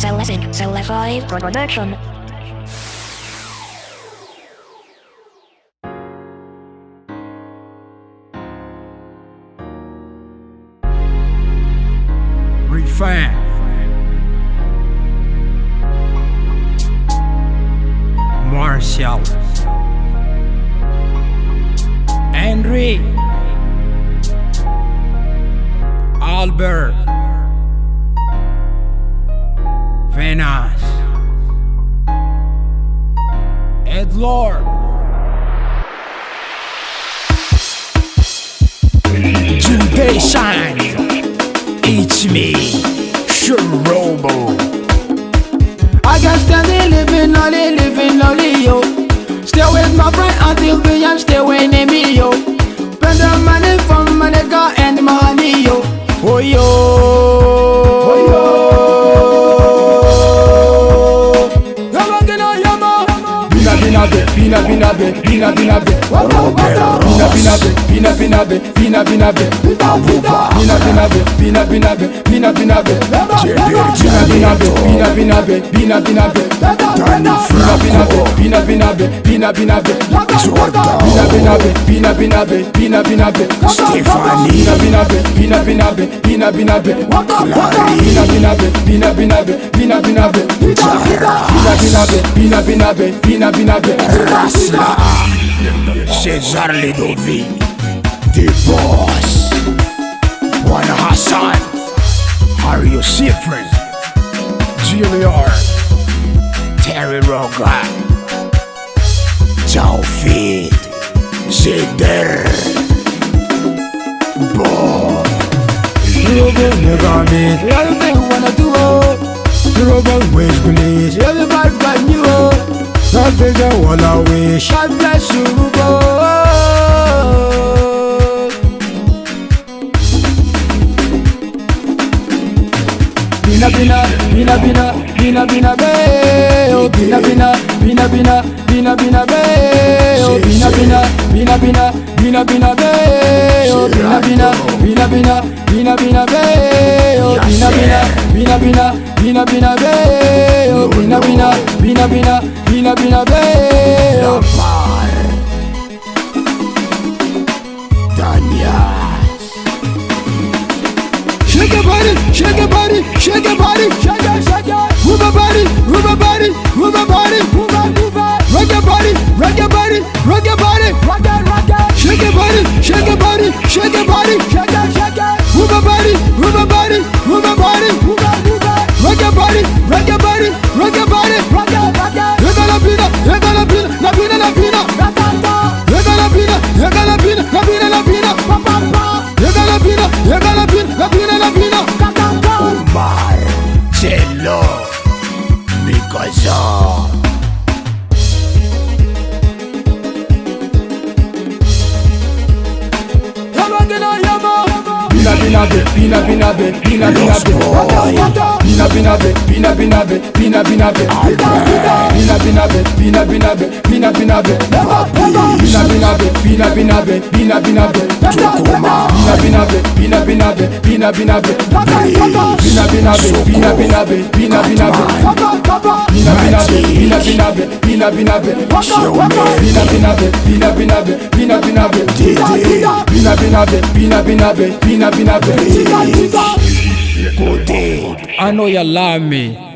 Cell5 Production. Refine. Marshall. Henry. Albert. Venus. Edlord. Today shine. It's me, Shirobo. I can stand it, living lonely, yo. Stay with my friend until we and stay with me, yo. Spend the money from my nigga and my honey, yo. Oh, yo. Oh, yo. César Ludovic, The Boss, Juan Hassan, Mario Cifrin, Junior, Terry Roga, Taufid, Zeder, Bob. Robo never made everything you wanna do, Robo wish please, everybody brand new, nothing I wanna wish. God bless you, Robo. Bina be, oh bina be, oh bina be, oh bina be, oh shake your body, shake your body, shake your body, shake your, shake your. Move your body, move your body, move your body, move it, move it. Rock your body, rock your body, rock your body, rock it, rock it. Shake your body, shake your body, shake your body, shake your, shake your. Move your body, move your body, move your body, move it, move it. Rock your body, rock your body, rock your body, rock it, rock it. Llega la pina, llega la pina, la pina, la pina. Llega la pina, llega la pina, la pina, la pina. Pa pa pa. Llega la pina, llega la pina, la pina, la pina. Omar, Cello, Mikoso. I know you love me.